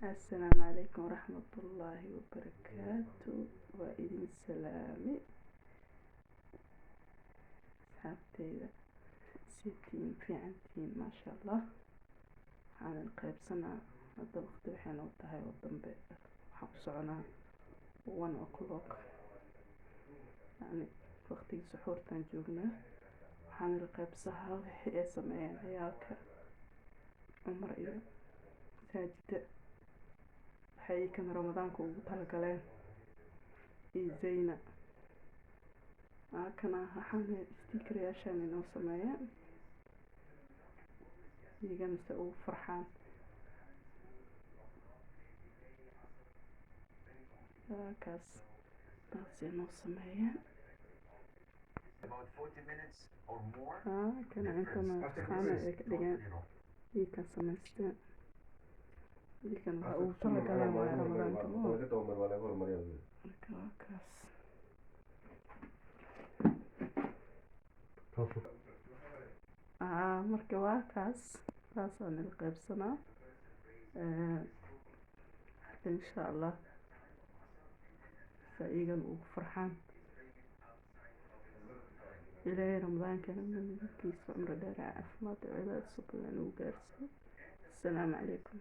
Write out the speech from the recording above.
السلام عليكم ورحمة الله وبركاته. وإذن السلامي أصحابتي ستين في عنتين ما شاء الله. على القيب سنة هذا وقت وحين وطهي والضنبي حقصعنا 1 o'clock يعني وقت سحور تنجوبنا. waxaan ilqaybsahaa wixii ay sameeyeen ciyaalka cumar iyo masaajida waxay kan ramadaanka ugu talagaleen iyo zayna kana waxaan stickerayaashan inoo sameeyeen iyagana si ugu farxaan kaas inoo sameeyeen about 40 minutes or more. كان عندنا خانة كدجان دي كان سمستين دي كان هو طلع كلام يا رمضان كمان marka waa kaas taasaan il qaybsanaa insha Allah saigan ugu farxaan إلى رمضان كان من كيس عمر دار عفمات عباد سبحانه وقارسه. السلام عليكم.